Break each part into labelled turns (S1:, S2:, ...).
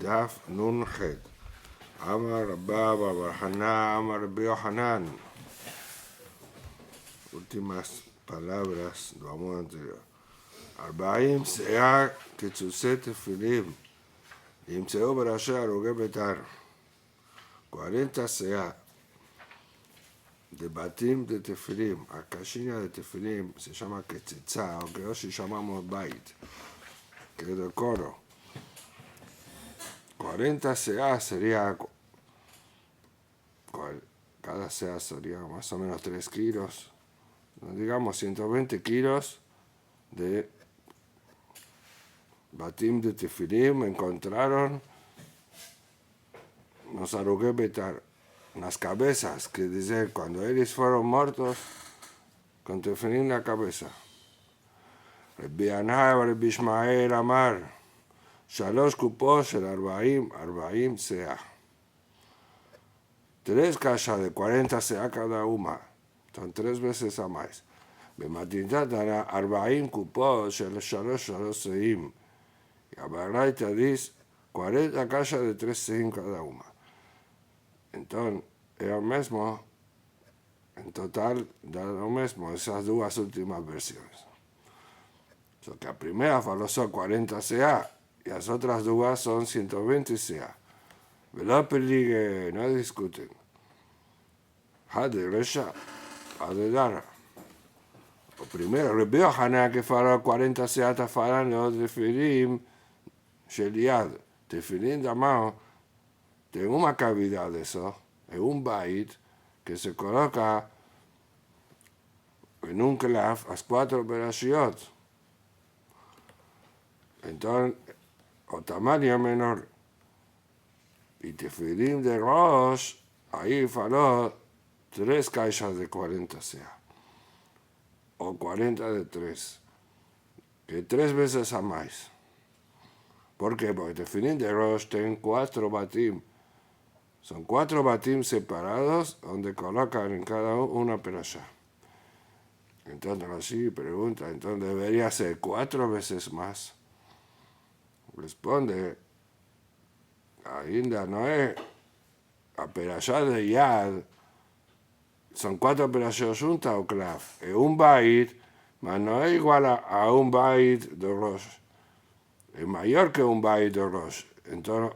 S1: Daf Nun Het. Amar Rabba Barhaná, Amar Rabbi Hanan. Últimas palabras do amor anterior. Arbaim Seah Ketzuset Tefilim. Yimseu Barashá Aroge Betar. 40 Seah de batim de tefilim. A caixinha de tefilim se llama Ketzitza, o que hoy llamamos Bait, que es del coro. 40 CA sería, cada CA sería más o menos 3 kilos, digamos 120 kilos de batim de tefilim. Encontraron los Aroge Betar, las cabezas, que dice cuando ellos fueron muertos, con tefilim en la cabeza. Rabbi Anai y Rabbi Ishmael Amar, Shalosh Kupos el Arbaim Seah. 3 cajas de 40 Seah cada una, son 3 veces a más. Bematintat era Arbaim Kupos el Shalosh Seim. Y a Baraita dice 40 cajas de 3 Seim cada una. Entonces, es lo mismo, en total, da lo mismo esas dos últimas versiones. So que la primera faló son 40 CA y las otras dos son 120 CA. Velo peligre, no discuten. Hade Resha, Hade Dara. O primero, Rabbi Hanan que faló 40 CA está falando de Tefilim Sheliad. Tefilim da mano. Tiene una cavidad de eso, es un bait que se coloca en un clef a las 4 berashiot. Entonces, o tamaño menor. Y tefilim de Rosh, ahí faló 3 caixas de 40 sea, o 40 de 3, que 3 veces a más. ¿Por qué? Porque tefilim de Rosh tienen 4 batim. Son 4 batim separados donde colocan en cada una perashá. Entonces así pregunta, entonces debería ser 4 veces más. Responde, ainda no es a perashá de Yad, son 4 perashot juntas o clav. Es un bait, mas no es igual a un bait de Rosh. Es mayor que un bait de Rosh. Entonces,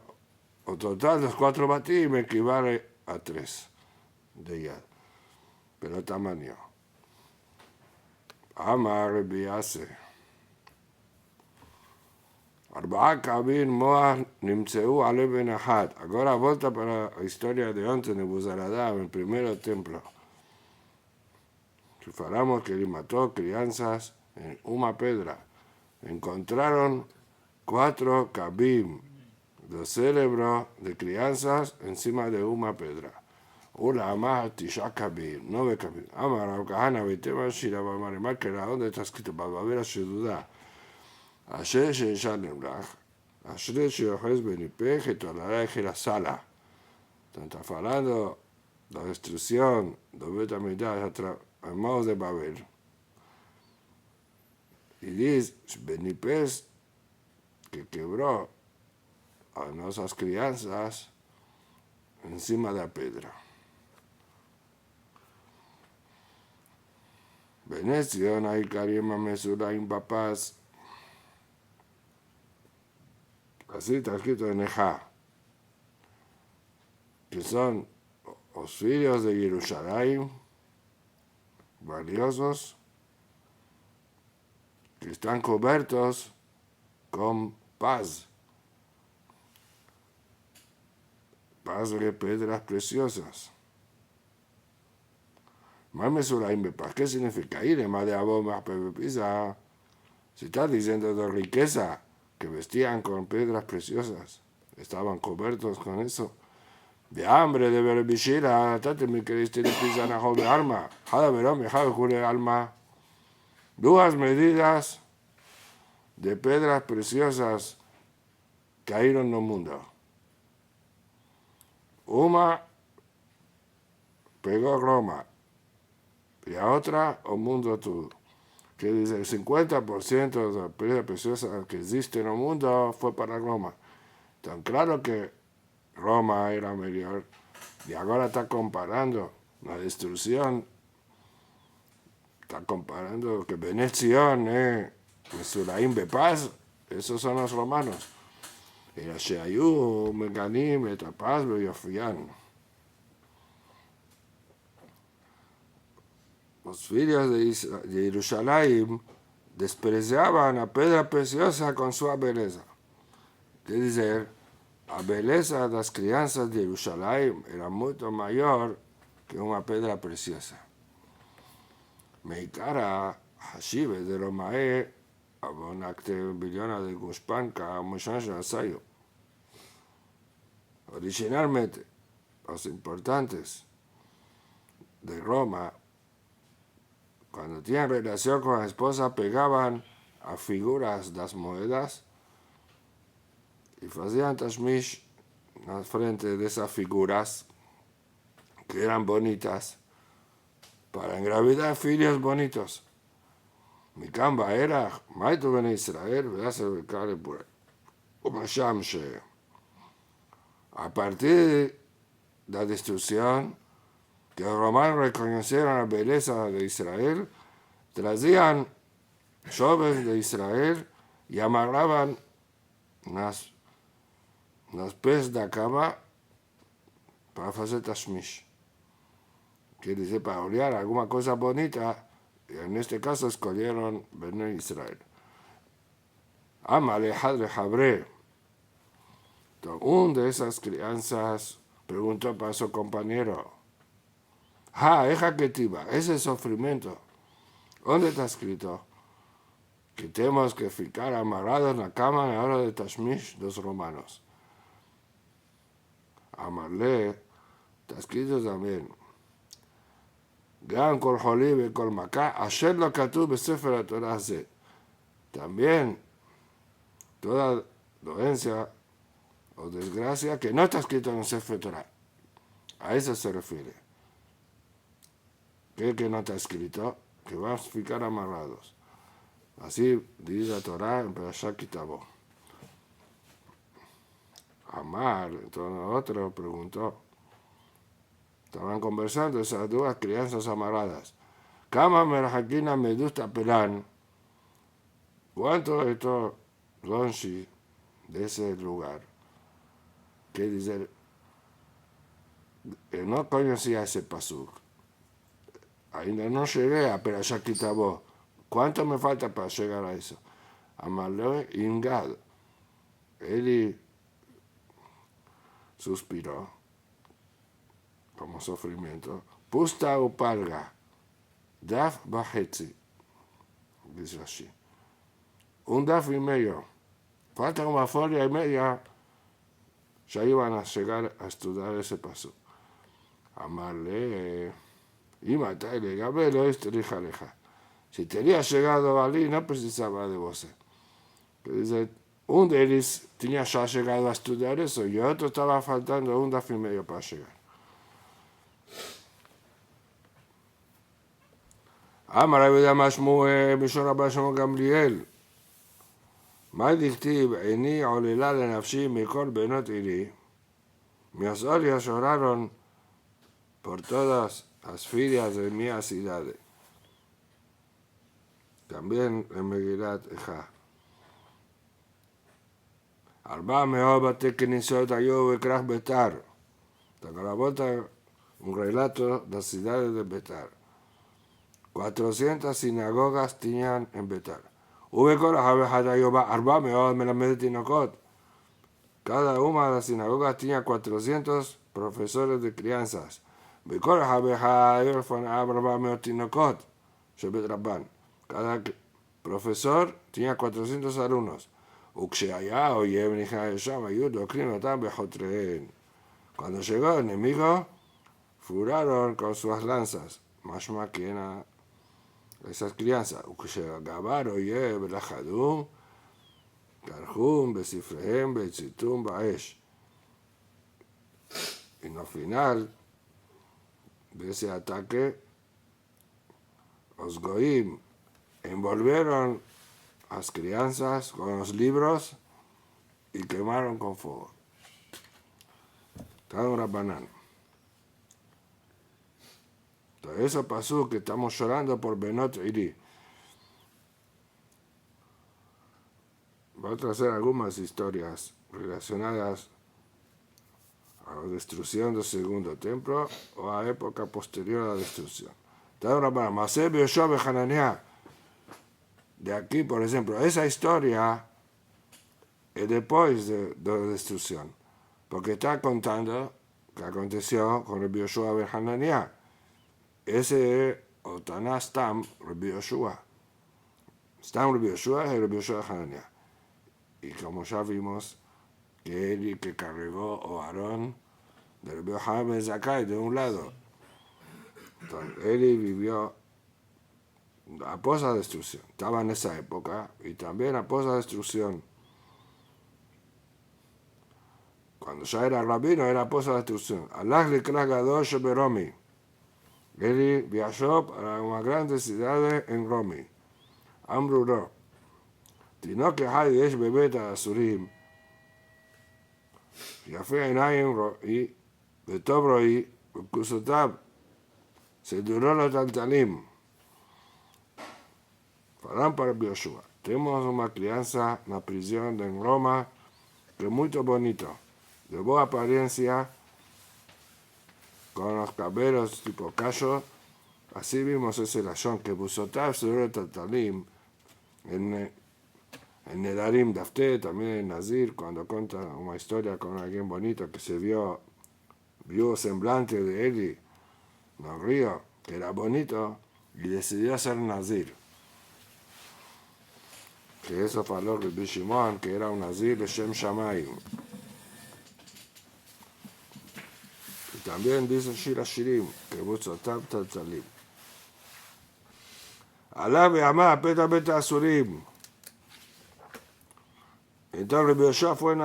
S1: o total, los 4 batim equivale a 3 de Yad. Pero tamaño. Amar Rabbi Yase. Arba'a kabir moach nimtzeu ale ben achat. Agora volta para a história de ontem de Nebuzaradán, el primer templo. Si falamos que él mató crianzas en una pedra. Encontraron 4 kabim de cerebro de crianzas encima de una pedra. Una más tisha kabim, 9 kabim. Amar Rav Kahana Beitema Shira Bamarimar, que era donde está escrito para ver a su duda. Asher sheishanem lach, asher sheojes benipej et olará la sala. Está hablando de la destrucción de Bet HaMikdash a manos de Babel. Y dice, benipej, que quebró a nuestras crianzas encima de la pedra. Veneción, hay Karima Mesura en papás. Así está escrito en Ejá, que son los filhos de Jerusalén, valiosos, que están cubiertos con paz de piedras preciosas. Más Mesuraim de paz, ¿qué significa? Ir más de aboma pepepisa. Se está diciendo de riqueza, que vestían con piedras preciosas, estaban cubiertos con eso. De hambre, de ver bishira, tatemi que este le pisan a joven alma, jada verón, jada jure alma. 2 medidas de piedras preciosas cayeron en el mundo. Una pegó Roma y la otra el mundo todo. Que dice el 50% de las piedras preciosas que existen en el mundo fue para Roma. Tan claro que Roma era mejor y ahora está comparando la destrucción, está comparando que Benetzion, Mesuraim Bepaz, esos son los romanos. אלא שהיו מגנים את הפז ויופיין. Los filhos de Jerusalén despreciaban a pedra preciosa con su belleza. Quer dizer, a beleza das crianças de Jerusalém era muito maior que uma pedra preciosa. Meikara Hashive de Romae, abonacte bilhona de Gushpanka, Moshash Asayo. Originalmente, los importantes de Roma, cuando tenían relación con la esposa, pegaban a figuras de las monedas y hacían tashmish en la frente de esas figuras que eran bonitas para engravidar hijos bonitos. Mi camba era, Maitu ben Israel, veas el cale por ahí. A partir de la destrucción, que los romanos reconocieron la belleza de Israel, trazían jóvenes de Israel y amarraban las pies de la cama para hacer tashmish. Quiere decir, para olear alguna cosa bonita, y en este caso escogieron Bnei Israel. Amale Hadre Habre. Una de esas crianzas preguntó para su compañero, hija Ketiva, ese sufrimiento, ¿dónde está escrito? Que tenemos que ficar amarrados en la cama en la hora de Tashmish de los romanos. Amarle, está escrito también, Gan kol jolí ve kol maká, asher lo katuv besefer Torah ze. También, toda dolencia o desgracia que no está escrito en el Sefer Torah. A eso se refiere. Que no está escrito, que van a ficar amarrados. Así dice la Torah en Perashat Kitabo. Amar, entonces otro preguntó. Estaban conversando esas dos crianzas amarradas. Kama merhakina medusta pelan. ¿Cuánto esto lonchi de ese lugar? Que dice, no conocía ese pasuk. Ainda no llegué a Perashat Kitabo. ¿Cuánto me falta para llegar a eso? Amarle Ingad. Él suspiró como sufrimiento. Pusta o palga. Daf bajetzi. Dice así. Un daf y medio. Falta una folia y media. Ya iban a llegar a estudiar ese paso. Amarle. Y matarle. Gabelo este aleja. Si tenía llegado allí, no precisaba de vos. Dice, un de ellos tenía ya llegado a estudiar eso y otro estaba faltando un daf y medio para llegar. Amar Rabbi Mashmuel, Mishon Rabbi Shimon Gamliel. מה דכתיב, עיני עוללה לנפשי מכל בנות עילי. Mis lloraron por todas las filias de mi ciudad. También en Megilat Eja. Arba מאוד בתי כניסות היו בכרך ביתר. Un relato de las ciudades de Betar. 400 sinagogas tenían en Betar. Cada una de las sinagogas tenía 400 profesores de crianzas. Cada profesor tenía 400 alumnos. Cuando llegó el enemigo, furaron con sus lanzas. Mashma que eran esas crianzas. Gabar oye belajadum, garjum, besifrehem, bechitum, baesh. Y al final de ese ataque, los goim envolvieron a las crianzas con los libros y quemaron con fuego. Está un Rabbanán. Entonces eso pasó que estamos llorando por Benot Iri. Voy a traer algunas historias relacionadas a la destrucción del segundo templo o a la época posterior a la destrucción. Está un Rabbanán. Masé Yoshua Hananiah. De aquí, por ejemplo, esa historia es después de la destrucción, porque está contando que aconteció con Rabbi Yoshua ben Hananiah. Ese es Otaná Stam Rabbi Yoshua. Stam Rabbi Yoshua es Rabbi Yoshua ben Hananiah. Y como ya vimos, que él que cargó o Aarón de Rabbi Yohanan ben Zakkai de un lado. Entonces, él vivió a posa destrucción. Estaba en esa época y también a posa destrucción. Cuando ya era rabino, era posa destrucción. Allah le Gadol Sheberomi. Él viajó para una grande ciudad en Romi. Amruro. Tinoque hay yesh bebet asurim. יפה עיניים רואי, וטוב רואי, וכוסותיו, סידורו לו טלטלים. Farán para Yoshua. Tenemos una crianza en la prisión en Roma que es muy bonito, de buena apariencia, con los cabellos tipo cacho. Así vimos ese lashon que Busotav סידורו טלטלים en Nedarim Dafté, también en Nazir, cuando cuenta una historia con alguien bonito que se vio semblante de Eli en el río, que era bonito, y decidió ser Nazir. Que eso faló Rabbi Shimon, que era un Nazir de Shem Shamayim. Y también dice Shir Hashirim, que Butzotav Taltalim. Alá ve'amá peta peta asurim. Entonces Rabbi Yoshua fue en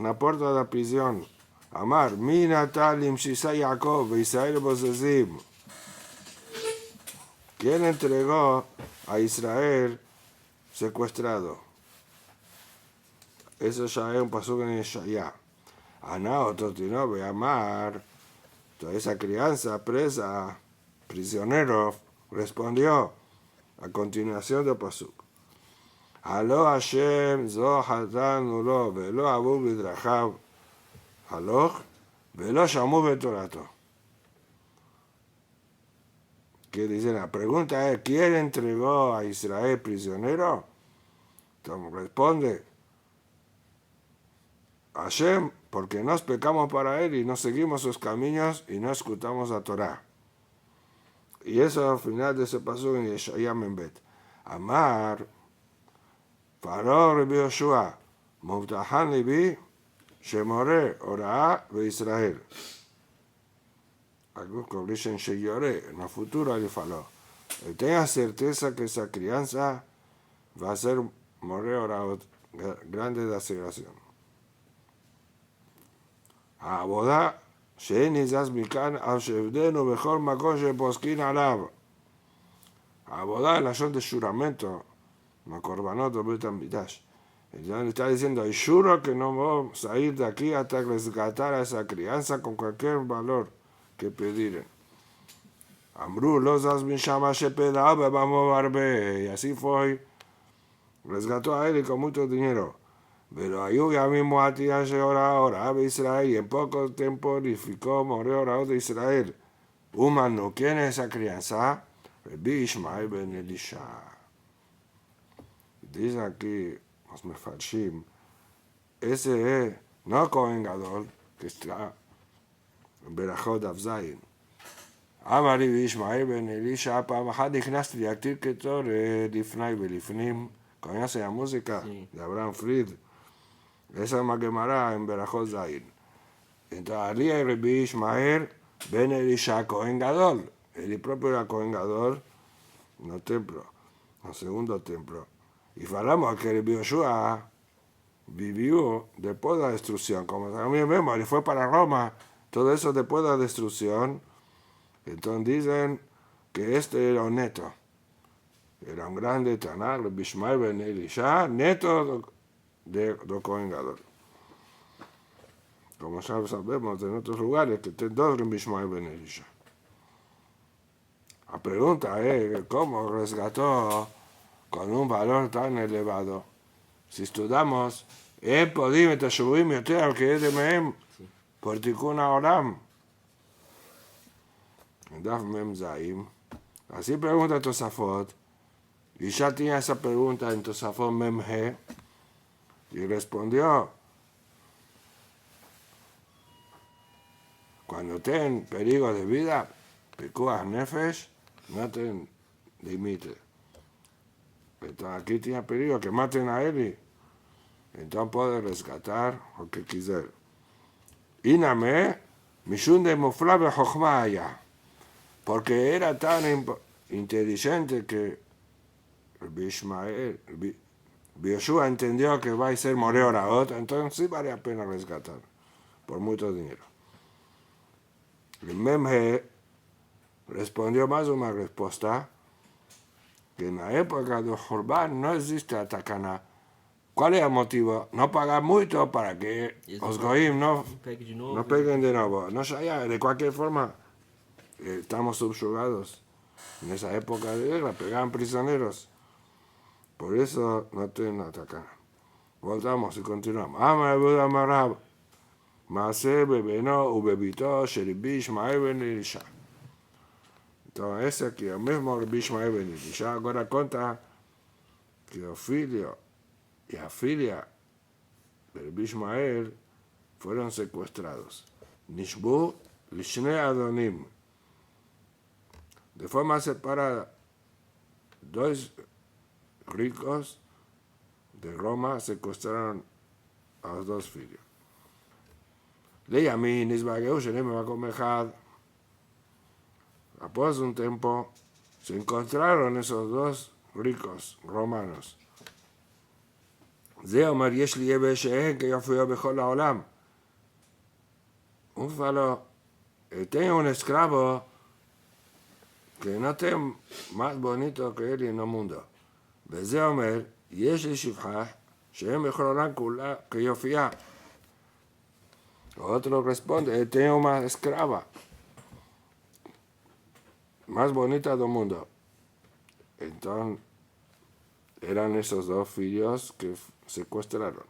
S1: la puerta de la prisión. Amar, mi natalim shisai Jacob, Israel bozezim. ¿Quién entregó a Israel secuestrado? Eso ya es un paso en Yeshaya. Aná otro tinobe, Amar, toda esa crianza presa, prisionero, respondió a continuación del pasuk. Aló Hashem, zo hatanu lo, velo abu bidrachav, haloch, velo shamu betorato. Que dice, la pregunta es, ¿quién entregó a Israel prisionero? Entonces responde, Hashem, porque nos pecamos para él y no seguimos sus caminos y no escuchamos la Torah. Y eso al final de ese paso en Yeshaya Membet. Amar, Faró Rabbi Yoshua, Mubtahan Libi, Shemore, Orah, ve Israel. Algo que dicen Sheyore, en el futuro le faló. Tenga certeza que esa crianza va a ser More Orah, grande de aceleración. העבודה שאין נזז מכאן על שעבדנו בכל מקום שפוסקין עליו. העבודה es לשון de juramento, מהקורבנות בבית המקדש. Entonces está diciendo, hay juro que no vamos a ir de aquí hasta rescatar a esa crianza con cualquier valor que pediren. Amru, los zaz min shama shepedao bebamo barbe. Y así fue, rescató a él con mucho dinero. Pero ayuda mismo a ti a ahora de Israel y en poco tiempo edificó More de Israel. Humano, ¿quién es esa crianza? Rabbi Ishmael ben Elisha. Dice aquí los mefarshim, ese es no Cohen Gadol, que está en Berachot Avzayin. אמר רבי ישמעאל בן אלישע, פעם אחת נכנסתי להקטיר כתור לפני ולפנים, conoce la música de Abraham Fried, esa es Gemara en Berachot Zayin. Entonces, Alía y Rabbi Ishmael ben Elisha Cohen Gadol, el propio era Cohen Gadol en el templo, en el segundo templo. Y hablamos que Rabbi Yoshua vivió después de la destrucción, como también vemos, él fue para Roma, todo eso después de la destrucción. Entonces dicen que este era un neto, era un grande Taná, Rabbi Ishmael ben Elisha, neto de Cohen Gadol. como ya sabemos en otros lugares, que tienen dos Rabbi Ishmael ben Elisha. La pregunta es, ¿cómo rescató con un valor tan elevado? Si estudiamos, פודים את השבויים יותר כידע מהם por תיקון העולם. דף מ"ז. Así pregunta Tosafot, y ya tenía esa pregunta en Tosafot Memhe, y respondió, cuando tienen peligro de vida, Pekuach Nefesh, no tienen límite. Entonces aquí tiene peligro que maten a él y entonces puede rescatar lo que quiser. Iname, Mishun de Mufla Bejochma allá, porque era tan inteligente que Yoshua entendió que va a ser Moreo Raot, entonces sí vale la pena rescatar, por mucho dinero. El Memhe respondió más una respuesta, que en la época de Jorban no existe la takana. ¿Cuál es el motivo? No pagar mucho para que los goyim no peguen de nuevo. No sé, de cualquier forma, estamos subjugados. En esa época de guerra pegaban prisioneros. Por eso no tienen atacar. Voltamos y continuamos. Amar Buda Marab. Maase bebeno ubebito sheribi Ishmael ben Elisha. Entonces ese aquí, el mismo Rabbi Ishmael ben Elisha, ahora cuenta que el filho y la filia de Rabbi Ishmael fueron secuestrados. Nishbu lishne adonim. De forma separada, dos ricos de Roma secuestraron a los dos filios. Leyamin Isbageu Shelem Makom Echad. Después de un tiempo se encontraron esos dos ricos romanos. זה אומר, יש לי יבש שאין כיופיו בכל העולם. Un falo, tengo un esclavo que no tiene más bonito que él en el mundo. וזה אומר, יש לי שפחה שאין בכל העולם כולה כיופייה. Otro responde, tengo una esclava más bonita del mundo. Entonces, eran esos dos filhos que secuestraron.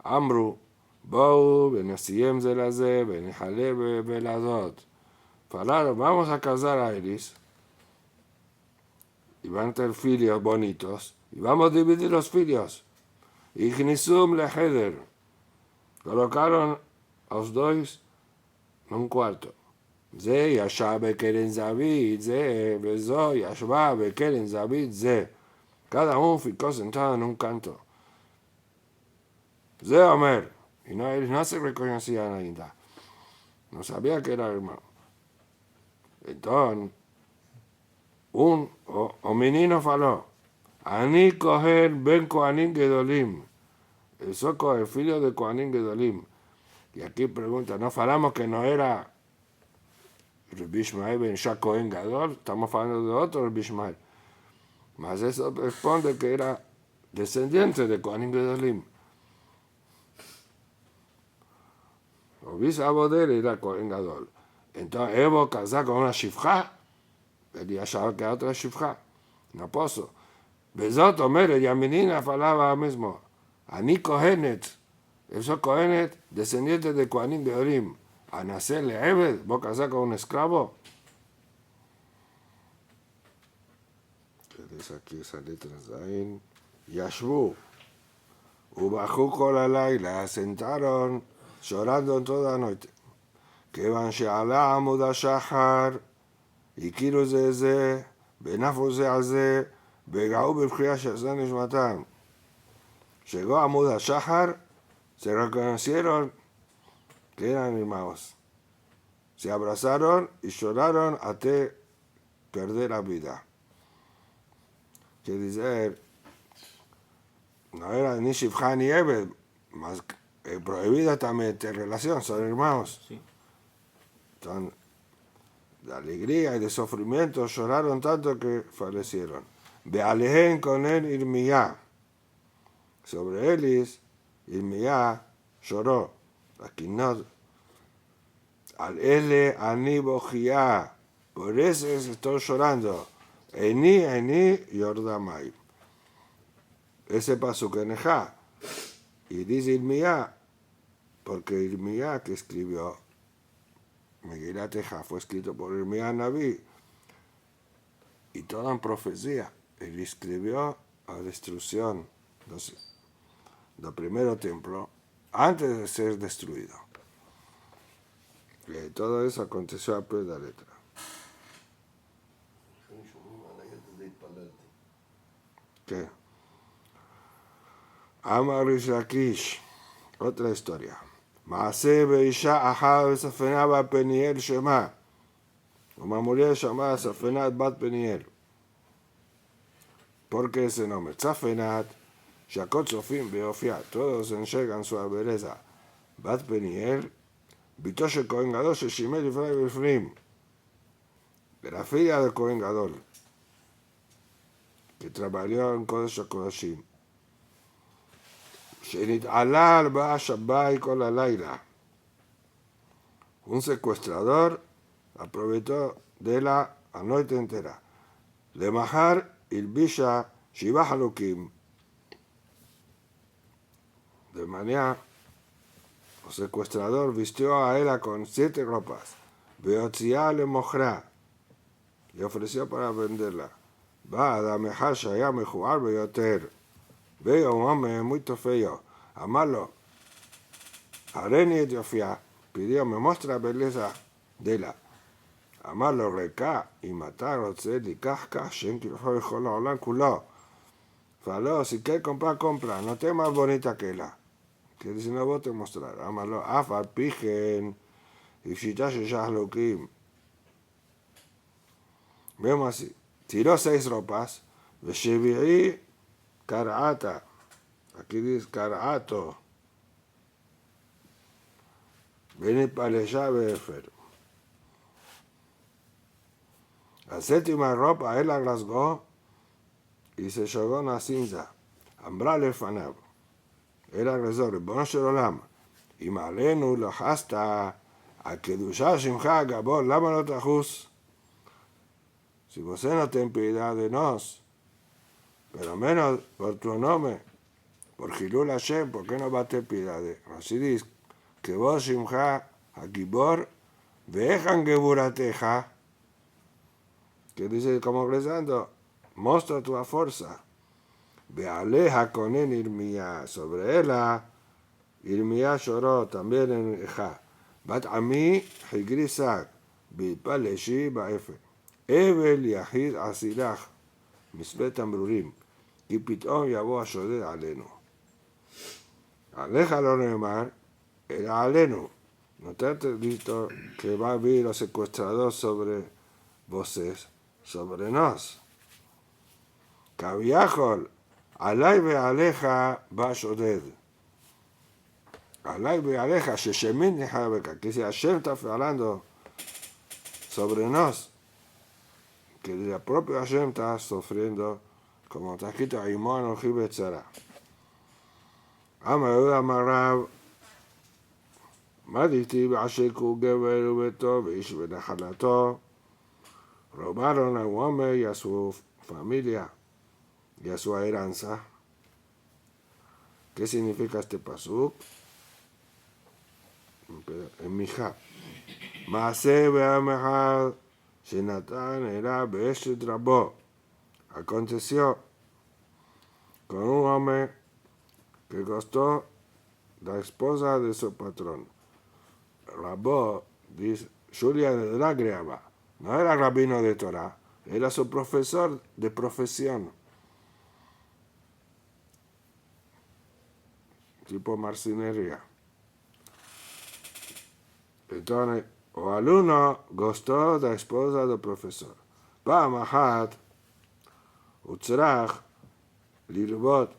S1: Amru, Bou, Benasiem Zelaze, Benihale Belazot. Falaron, vamos a casar a Elis. Y van a tener filhos bonitos. Y vamos a dividir los filhos. Y Gnisum Leheder. Colocaron a los dos en un cuarto. זה ישב בקרן זווית זה, וזו ישבה בקרן זווית זה. Cada uno ficó sentado en un canto. זה אומר, y no se reconocían ainda. No sabía que era hermano. Entonces, un menino faló, Ani Kohen ben Kohanim Gedolim. Eso es el filho de Kohanim Gedolim. Y aquí pregunta, ¿no falamos que no era Rabbi Ishmael ben Elisha Kohen Gadol? Estamos hablando de otro Rabbi Ishmael. Mas eso responde que era descendiente de Kohanim Gedolim. O bisavó de él era Kohen Gadol. Entonces Evo casó con una shifja, él achaba que era otra shifja, no puso. Bezot Omer, y a menina falaba mismo, Ani Kohenet, eso Kohenet, descendiente de Kohanim Gedolim, a nacerle Eved, vos casás con un esclavo. dice aquí esa letra Zain, Yashbu, Ubajú Kolalayla, sentaron llorando toda la noche. כיוון שעלה עמוד השחר, הכירו זה זה, ונפו זה על זה, והגעו בבחייה שעשה נשמתם. Llegó עמוד השחר, se reconocieron que eran hermanos. Se abrazaron y lloraron hasta perder la vida. Quiere decir, no era ni Shifja ni Ebed, más prohibida también esta relación, son hermanos.
S2: Sí.
S1: Entonces, de alegría y de sufrimiento lloraron tanto que fallecieron. Bealehen con él Irmiyá. Sobre Elis, Irmiyá lloró. Aquí no, Al ele ani bojiá. Por eso estoy llorando. Eni yordamai. Ese paso que Nejá. Y dice Irmía, porque Irmía que escribió Megilat Eja fue escrito por Irmía Naví y toda en profecía. Él escribió a destrucción del primer templo antes de ser destruido. Y todo eso aconteció a pie de la letra. ¿Qué? Amar Rish Lakish, otra historia. Maase beisha ajá safena bat Peniel shema. Una mujer llamada Safenat bat Peniel. ¿Por qué ese nombre? Safenat, Shakot Sofim Beofia, todos enxergan su belleza. Bat Peniel, Bitosh Kohen Gadol Sheshimel Ifnai Bifnim. De la filla del Kohen Gadol, que trabajó en Kodesh HaKodashim. שנתעלה על באה שבי כל הלילה. Un secuestrador aprovechó de la noche entera. למחר הלבישה 7 חלוקים. De mañana, el secuestrador vistió a ella con 7 ropas. והוציאה למוכרה. Le ofreció para venderla. בא אדם אחד שהיה מכוער ביותר. Veo un hombre muy feo. Amarlo. Areni Etiofía pidió, me muestra belleza de ella. Amarlo reca y matar y casca, shen que fue el Olam culo. Faló, si quieres comprar, compra. No te más bonita que ella. Que dice, no vos te mostrar. Amarlo, afar, pijen. Y si ya se ya lo que. Vemos así. Tiró 6 ropas. Veshevi'i Karata. Aquí dice Karato. Viene para allá Befer. La 7ª ropa él la rasgó y se llegó una cinza. Ambrale fanab. Él agresor, Ribono shel Olam. Y malenu lo hasta a Kedushá Shimcha Gabor. Lama no tajus. Si vos no ten piedad de nos, pero menos por tu nombre, por Hilul Hashem, ¿por qué no va a tener piedad de? Así dice, que vos Shimcha Agibor, vejan geburateja, que dice como rezando, muestra tu fuerza. Bealeja con él Irmía, sobre ella, Irmía lloró también en Eja. Bat Ami Higrisak, Bipaleshi Baefe. Evel Yahid Asilach, Misbet Ambrurim, כי פתאום יבוא השודד עלינו. עליך לא נאמר, אלא עלינו. No te has visto que va a vir los secuestradores sobre voces, sobre nos. כביכול, עלי ועליך בא שודד. עלי ועליך, ששמין נחבקה, que si Hashem está hablando sobre nos, que el propio Hashem está sufriendo, como está escrito, Aimon Oji Betzara. Ama Yehuda Marav, Maditi Basheku Geber Ubeto, Beish Benachalato, robaron a un hombre y a su familia y a su heranza. ¿Qué significa este pasuk? En Mijá. Maase Be'amehad, Shenatan era Be'eshet Rabo. Aconteció con un hombre que costó la esposa de su patrón. Rabó, dice, Julia de la Greaba, no era rabino de Torah, era su profesor de profesión. Tipo marcinería. Entonces, o alumno gustó de la esposa del profesor. Pa Mahat, Utzrach, Lirvot,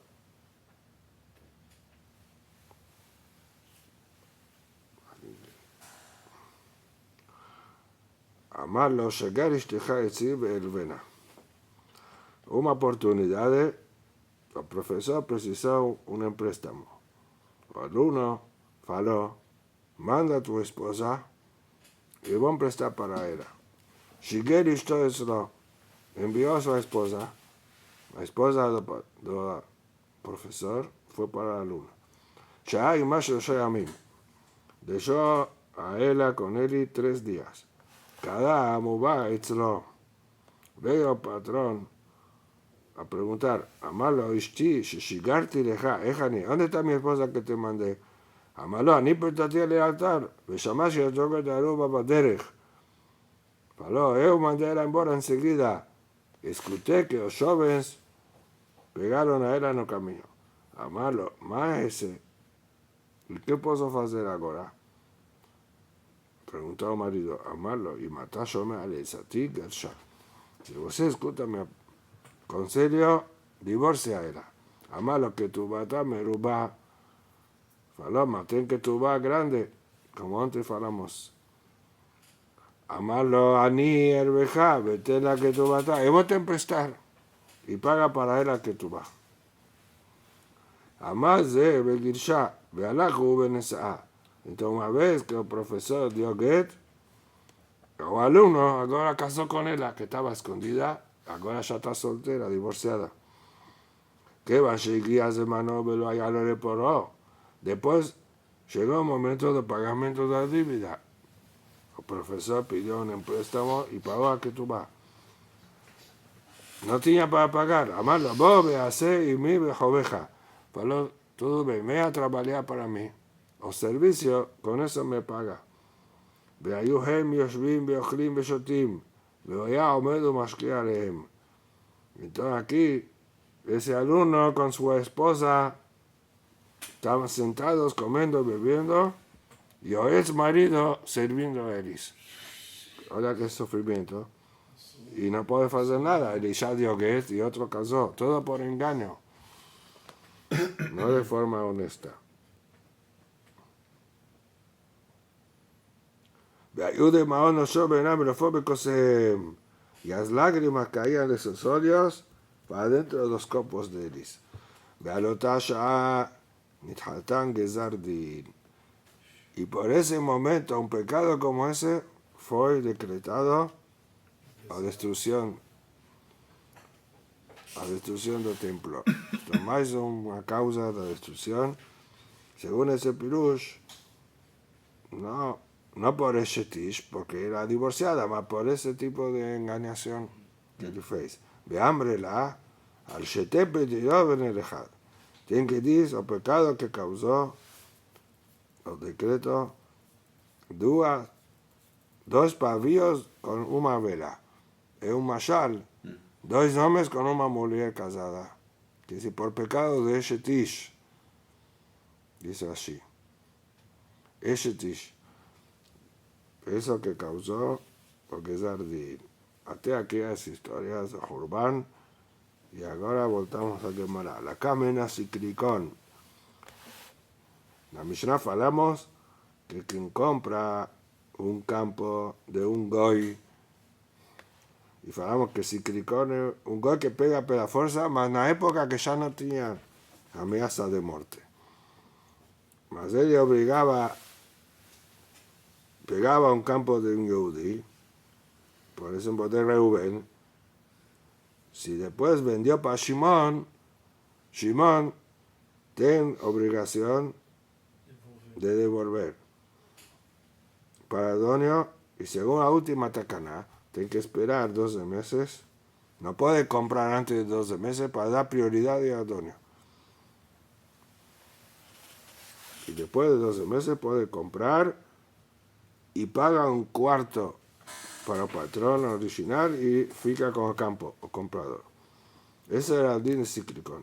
S1: amarlo, llegar y decir Elvena. Una oportunidad, el profesor precisó un préstamo. El alumno faló, manda a tu esposa y vamos a prestar para ella. Shiger Ishto Esro, envió a su esposa, la esposa del profesor, fue para la luna. Shai Masho Shayamim, dejó a ella con él 3 días. Cada amubá etzlo, veo al patrón a preguntar, Amalo Ishti, Shigarti Leja, Ejani, ¿dónde está mi esposa que te mandé? Amalo, Ani pertatí al altar, Beshamash Yatoket Aruba Baderech. Falou, eu mandei ela embora em seguida. Escutei que os jovens pegaram a ela no caminho. Amalo, mas o que posso fazer agora? Perguntou o marido. Amalo, e matar Shome Aleisati Gersha. Se você escuta meu conselho, divorcia ela. Amalo, que tu bata merubá. Falou, mas tem que tu vá grande, como ontem falamos. Amarlo Ani Herbeja, vete la que tú vas y vos te prestar y paga para él la que tú vas. Amar de Begirsha, Bealaku Benesá. Entonces, una vez que el profesor dio get, el alumno ahora casó con ella, que estaba escondida, ahora ya está soltera, divorciada. Que va a seguir de mano, pero allá lo reporó. Después llegó el momento de pagamento de la dívida. El profesor pidió un préstamo y pagó a que tú vas. No tenía para pagar. Amarlo, vos ve a hacer y mi oveja. Faló, todo bien, me a trabajar para mí. El servicio, con eso me paga. והיו הם יושבים ואוכלים ושותים, והיה עומד ומשקיע עליהם. Entonces aquí, ese alumno con su esposa estaban sentados comiendo, bebiendo, y el ex marido sirviendo a ellos. Ahora que sufrimiento. Y no puede hacer nada. Él ya dio get y otro casó. Todo por engaño. No de forma honesta. Ayude Mahón no sobre nambrofóbicos y las lágrimas caían de sus ojos para dentro de los copos de ellos. Bealotasha nithaltan gezardin. Y por ese momento, un pecado como ese fue decretado a destrucción del templo. Esto más es una causa de destrucción. Según ese pirush, no por ese tish, porque era divorciada, mas por ese tipo de engañación que le fez. De hambre la, al shetepe de en el ejad. Tiene que decir el pecado que causó el decreto, 2 pavíos con una vela. Es un mashal, 2 hombres con una mujer casada. Que dice, por pecado de ese tish. Dice así. Ese tish. Eso que causó el Gezardin. Hasta aquí las historias de Jurban. Y ahora voltamos a Gemara. La Kamena Sikrikon. En la Mishnah falamos que quien compra un campo de un goy, y falamos que Sikrikon es un goy que pega por la fuerza, mas en la época que ya no tenía amenaza de muerte. Mas él pegaba un campo de un Yehudi, por ejemplo de Reuben. Si después vendió para Shimon tiene obligación de devolver para Adonio, y según la última takaná, tiene que esperar 12 meses. No puede comprar antes de 12 meses para dar prioridad a Adonio. Y después de 12 meses puede comprar y paga un cuarto para el patrón original y fica con el campo, o comprador. Ese era el din cíclico.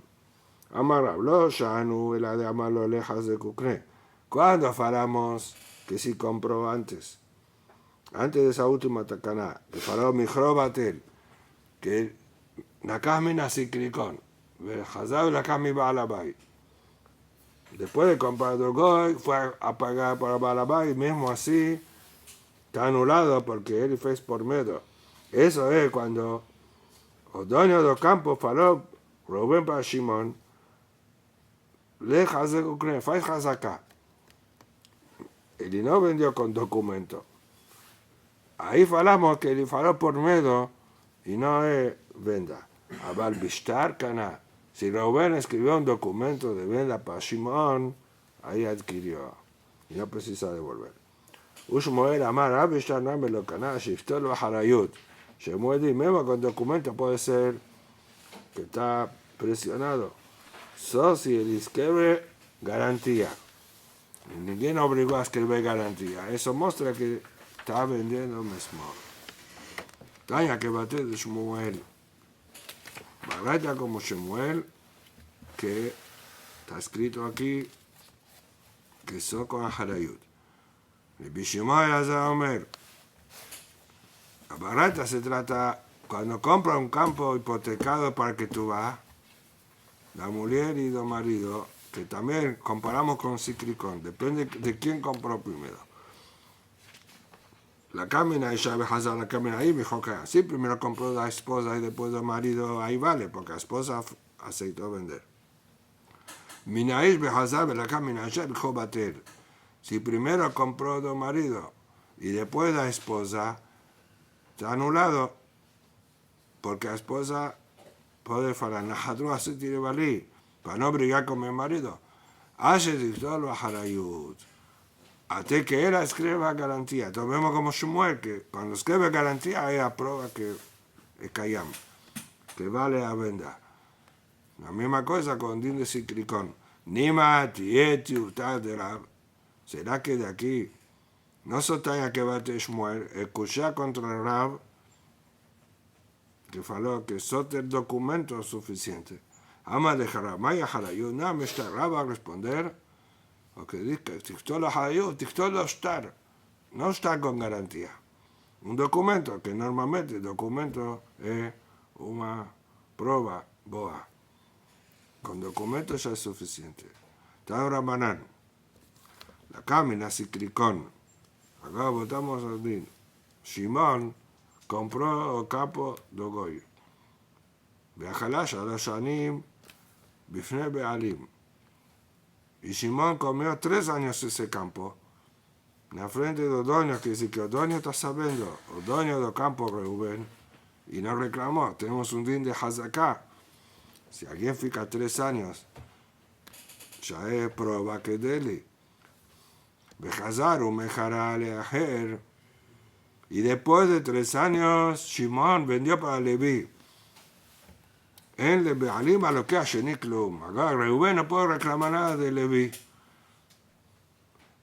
S1: Amar habló, Shanu, la de Amarlo lejas de Kukne. ¿Cuándo falamos que si compró antes de esa última takaná, que faló Mijrobatel, que Nakamina cíclicón, Hazab la Kami Balabai. Después de comprar el goy, fue a pagar para Balabai, y mismo así está anulado porque él fez por medio. Eso es cuando el dueño del campo faló, Rubén para Shimon, le hace que faz acá. Él no vendió con documento. Ahí falamos que él faló por miedo y no es venda. Abal Bishtar Cana. Si Reuben escribió un documento de venda para Shimon, ahí adquirió y no precisa devolver. Ushmoel Amar Abishtar Name lo Cana, Shiftol Baharayut. Shemuel dice, mismo con documento puede ser que está presionado. Si él escribe garantía. Ninguém obligó a escribir garantía. Eso muestra que está vendiendo mismo. Tanya que bate de Shmuel. Baraita como Shmuel, que está escrito aquí, que son con Harayut. El Bishimai Azar Omer. La baraita se trata, cuando compra un campo hipotecado para que tú vas, la mujer y el marido, que también comparamos con Sikricón, depende de quién compró primero. La camina y Shabe Hazar la camina ahí, mejor que así, primero compró la esposa y después el marido, ahí vale, porque la esposa aceptó vender. Minaish Behazar la camina Shabe Batel. Si primero compró el marido y después la esposa, está anulado, porque la esposa puede falar, Nahadru así tire valí, para no brigar con mi marido. Hace dictó a Harayut. Hasta que él escriba garantía. Entonces vemos como Shmuel, que cuando escribe garantía, ella prueba que es Kayam, que vale la venda. La misma cosa con Din de Sikricón. Nima, Tieti, Utar de Rab. ¿Será que de aquí no sostenga que bate Shmuel, escuchar contra Rab, que faló que sote el documento suficiente? Ama de Harab, Maya Harayut, nada me está Rab a responder. Porque dice que Tichtolo Hayut, Tichtolo Shtar, no está con garantía. Un documento, que normalmente el documento es una prueba boa. Con documento ya es suficiente. Está Rabanán, la camina Sikricón. Acá votamos al din. Shimon compró el campo de Goy. Viajalá Shalosh Shanim, Bifne Be'alim. Y Shimon comió 3 años ese campo. En la frente del dueño, que dice que el dueño está sabiendo, el dueño del campo Reuben, y no reclamó. Tenemos un din de Hazaká. Si alguien fica 3 años, ya es prueba que dele. Behazar o Mejara Leajer. Y después de 3 años, Shimon vendió para Leví. En Lebealim a lo que hace Niklum. Acá Reuben no puede reclamar nada de Leví.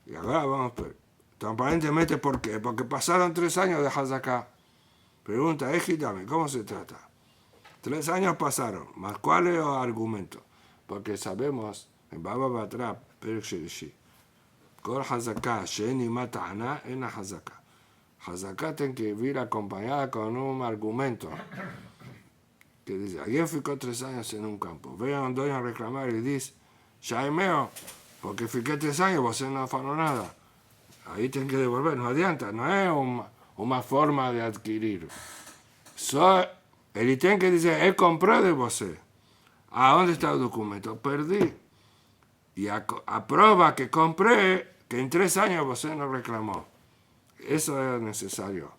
S1: Y ahora vamos a ver. Aparentemente, ¿por qué? Porque pasaron 3 años de Hazaká. Pregunta, Ejidame, ¿cómo se trata? 3 años pasaron, más ¿cuál es el argumento? Porque sabemos, en Baba Batra, Perek Shelishi, Kol Hazaká, Sheni Matana, en Hazaká. Hazaká tiene que ir acompañada con un argumento. Que dice, alguien ficó 3 años en un campo. Ve a un dueño a reclamar y dice, ya es mío, porque fiqué 3 años, vos no faló nada. Ahí tienen que devolver, no adianta, no es una forma de adquirir. Él tiene que decir, él compró de vos. ¿A dónde está el documento? Perdí. Y aprueba que compré, que en 3 años vos no reclamó. Eso es necesario.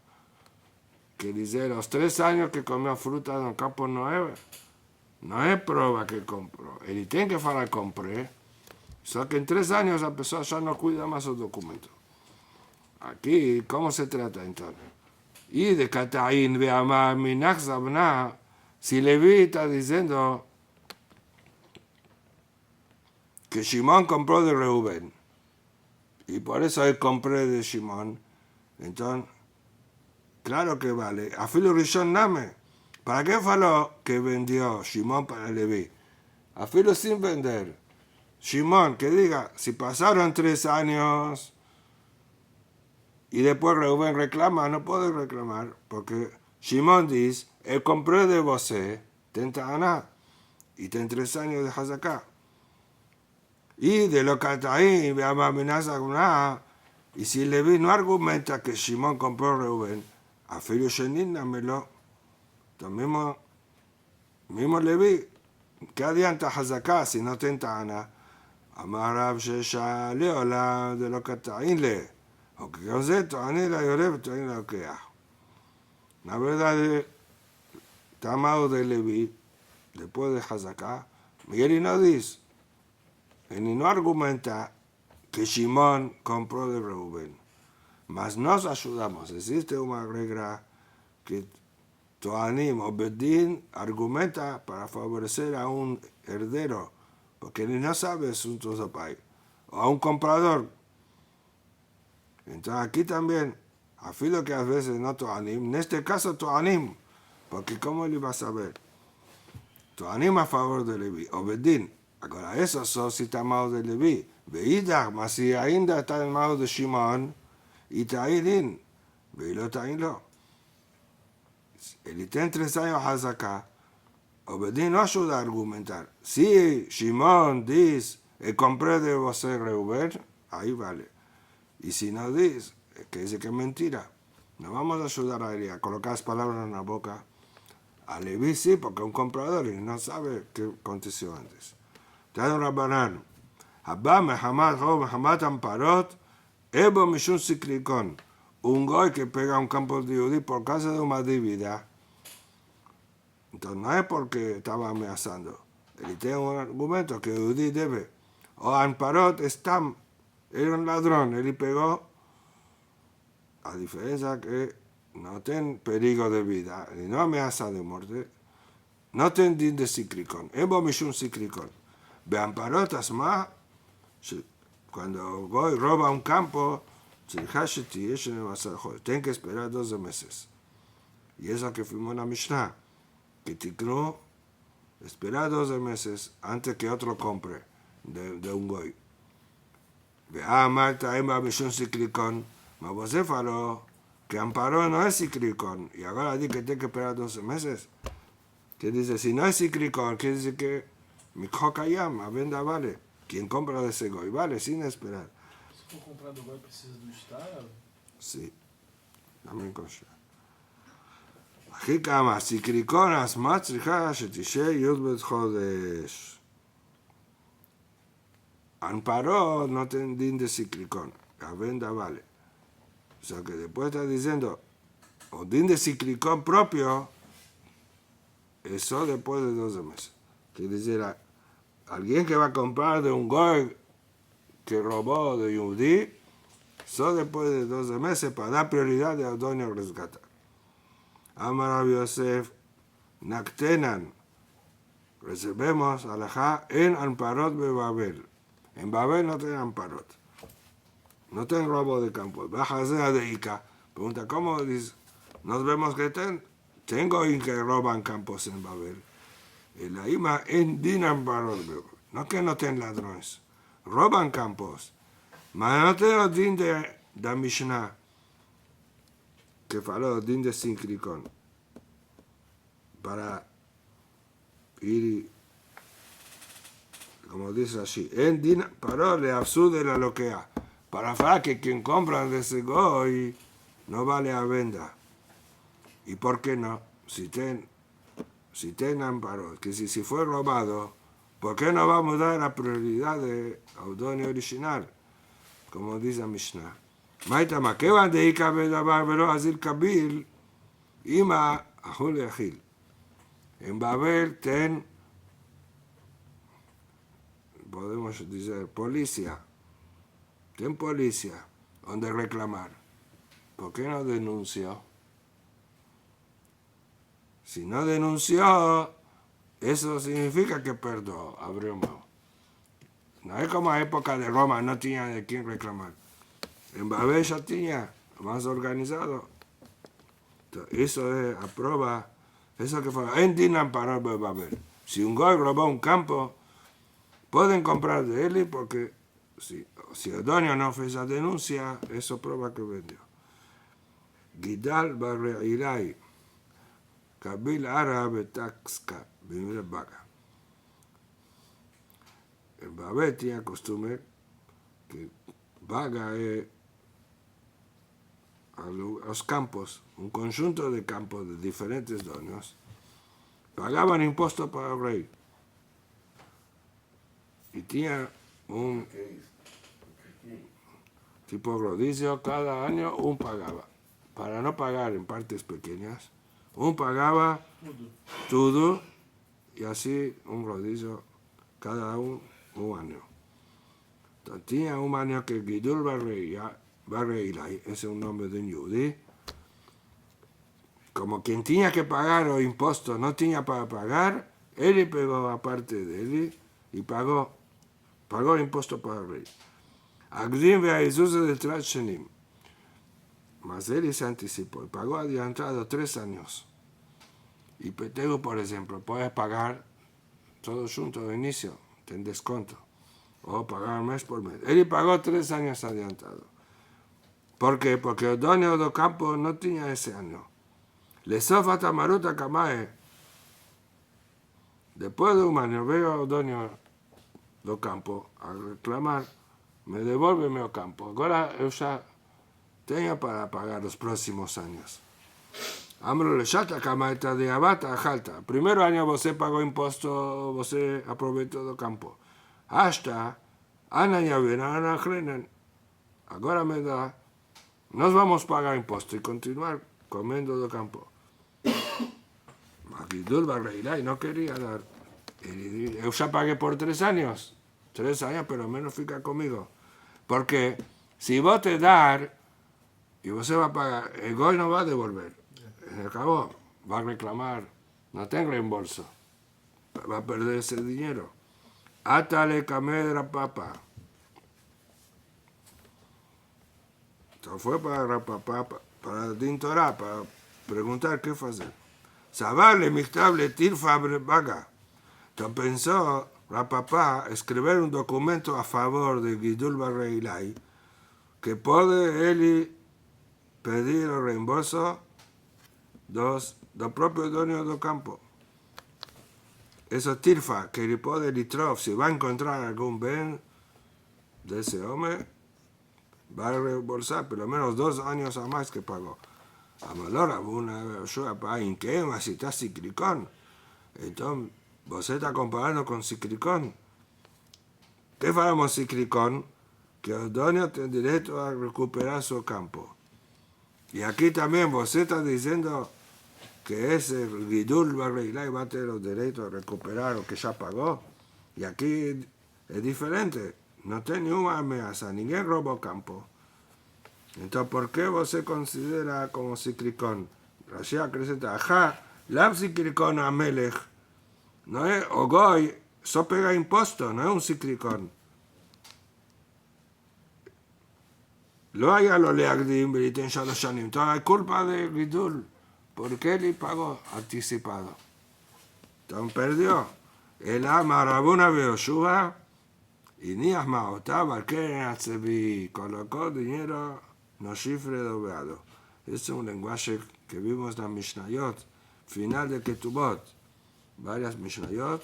S1: Que dice, los 3 años que comió fruta en el campo no es prueba que compró. Él tiene que falar compré. Solo que en 3 años la persona ya no cuida más los documentos. Aquí, ¿cómo se trata entonces? Y de Kataín ve a Minach Zabna, si Leví está diciendo que Shimon compró de Reuben, y por eso él compré de Shimon, entonces, claro que vale. Afilo Rishon Name, ¿para qué faló que vendió Shimon para Leví? Afilo sin vender. Shimon, que diga, si pasaron 3 años y después Reuben reclama, no puede reclamar, porque Shimon dice, él compró de vos, tenta Aná, y ten 3 años de Hazaká. Y de lo que está ahí, ve a amenaza con Aná, y si Leví no argumenta que Shimon compró Reuben, a Filio Shenin, dámelo. Entonces mismo Leví, ¿qué adianta Hazaká si no tenta Aná? Amarav Shesha Leola de lo que está ahí le. O que con esto, Aná la lloré, pero no lo que La verdad, Tamao de Leví, después de Hazaká, Miguel no dice, él no argumenta que Shimón compró de Reuben, mas nos ayudamos. Existe una regla que Toanim o Bedín argumenta para favorecer a un heredero, porque él no sabe asuntos de país, o a un comprador. Entonces aquí también, afilo que a veces no Toanim, en este caso Toanim, porque ¿cómo él iba a saber? Toanim a favor de Leví, o Bedín. Agora, eso só se está mal de Leví. Veidach, mas se ainda está mal de Shimon, e Taírin, veilo Taín lo. Ele tem 3 anos Hazaká, o Bedín no ayuda a argumentar. Si Shimon dice, compré de você Reuben, ahí vale. Y si no dice, que dice que es mentira, no vamos a ayudar a él a colocar las palabras en la boca. A Leví sí, porque es un comprador y no sabe qué aconteció antes. Tano Rabbanan, Abba Mehamad Ho Mehamad Amparot, Ebo Mishun Sikrikon, un goy que pega un campo de Yudí por causa de una dívida. Entonces no es porque estaba amenazando. Él tiene un argumento que Yudí debe. O Amparot Stam, era un ladrón, él pegó, a diferencia que no tiene peligro de vida, y no amenaza de muerte, no tiene din de Sikrikon. Ebo Mishun Sikrikon. Beamparot Asma, cuando Goy roba un campo, tiene que esperar 12 meses. Y eso que fuimos a la Mishnah, que Tiknu espera 12 meses antes que otro compre de un Goy. Vea Marta Emma Mishun Siklikon, Mabosefalo, que amparó no es Siklikon, y ahora dice que tiene que esperar 12 meses. Que dice, si no es Siklikon, quiere decir que Mikhokayam, a venda vale. Quien compra de ese Goy vale sin esperar.
S2: Se for comprar do Goy, precisa do Estado?
S1: Sí, también kosher. הכי כמה, סיקריקון עצמה צריכה שתשאר י"ב חודש. Amparo no tiene din de sikricón, la venda vale. O sea que después está diciendo, o din de sikricón propio, eso después de 12 meses. Quiere decir, alguien que va a comprar de un goy que robó de Yudí, eso después de 12 meses para dar prioridad a dueño rescatar. Amar Rabbi Yosef, Naktenan, reservemos alajá en Amparot de Babel. En Babel no tienen Amparot, no tienen robo de campo. Baja de Ica, pregunta, ¿cómo dice? Nos vemos que tengo que roban campos en Babel. Y la ima en din Amparot, no que no tienen ladrones, roban campos. Mas no tienen din de Mishnah, que faló din de Sinclicón, para ir, como dice así, en din paró le absude la loquea, para hacer que quien compra de ese goy no vale a venda. ¿Y por qué no? Si ten amparo, que si fue robado, ¿por qué no vamos a dar la prioridad al dueño original? Como dice Mishnah. Maitama, ¿qué van de Ica Bedabar Velo Azil Kabil? Ima Ahul Yahil. En Babel podemos decir, policía. Ten policía donde reclamar. ¿Por qué no denunció? Si no denunció, eso significa que perdió, abrió mano. No es como la época de Roma, no tenía de quién reclamar. En Babel ya tenía, más organizado. Entonces, eso es a prueba, eso que fue, en Dinan para Babel. Si un goy robó un campo, pueden comprar de él porque si el dueño no fue esa denuncia, eso prueba que vendió. Gidal Barreirai, Kabil Árabe Taxka, Bimir Baga. En Babel tenía costumbre que Baga es a los campos, un conjunto de campos de diferentes dueños, pagaban impuestos para el rey. Y tenía un tipo rodicio, cada año un pagaba. para no pagar en partes pequeñas, un pagaba
S2: Tudo.
S1: todo y así un rodillo cada un año. Entonces, tenía un año que Gidul Barreilai, ese es un nombre de un judí, como quien tenía que pagar los impuestos no tenía para pagar, él pegó aparte de él y pagó el impuesto para el rey. Agdim ve a Jesús de Trachenim. Mas él se anticipó y pagó adelantado 3 años. Y Petego, por ejemplo, puede pagar todo junto de inicio, ten descuento, o pagar mes por mes. Él pagó 3 años adelantado. ¿Por qué? Porque el dueño del campo no tenía ese año. Le sofa tamaruta kamae. Después de un año veo al dueño del campo a reclamar, me devuelve mi campo. Ahora yo ya tengo para pagar los próximos años. Amro le chata kamaeta de abata a jalta. Primero año você pagó impuesto, você aprovechó del campo. Hasta, ana ya ven, ana crenen. Ahora me da, nos vamos a pagar impuesto y continuar comiendo del campo. Magidul Barreilai no quería dar. Yo ya pagué por 3 años. 3 años, pero menos fica conmigo. Porque si vos te dar y vos se va a pagar, el goy no va a devolver. Se acabó. Va a reclamar. No tengo reembolso. Va a perder ese dinero. Atale camedra papa. Entonces fue para papá, para Dintorá, para preguntar qué hacer. Sabarle mixtable tirfa vaga. Entonces pensó Rapapá escribir un documento a favor de Gidul Barreilai que puede él pedir el reembolso del propio dueño del campo. Eso tirfa que le puede litrov, si va a encontrar algún bien de ese hombre, va a reembolsar por lo menos 2 años a más que pagó. Amalora, una yo para inquema si está ciclicón. Entonces, vos está comparando con ciclicón. ¿Qué faremos ciclicón? Que el dueño tiene derecho a recuperar su campo. Y aquí también vos está diciendo que ese Gidul Barreilai va a tener los derechos a recuperar lo que ya pagó. Y aquí es diferente. No tiene ninguna amenaza, ninguém roba campo. Entonces, ¿por qué vos se considera como ciclicón? Rashi acrescenta, ajá, la ciclicón a Melech, no es, o goy, so pega impuesto, no es un ciclicón. Lo hay a lo leagdim, beriten shalosh shanim. Entonces, hay culpa de Gidul, porque él pagó anticipado. Entonces, perdió. El ama Rabuna Beoshua, y ni asmaotaba, al que en colocó dinero no cifre doblado. Este es un lenguaje que vimos en la Mishnayot, final de Ketubot. Varias Mishnayot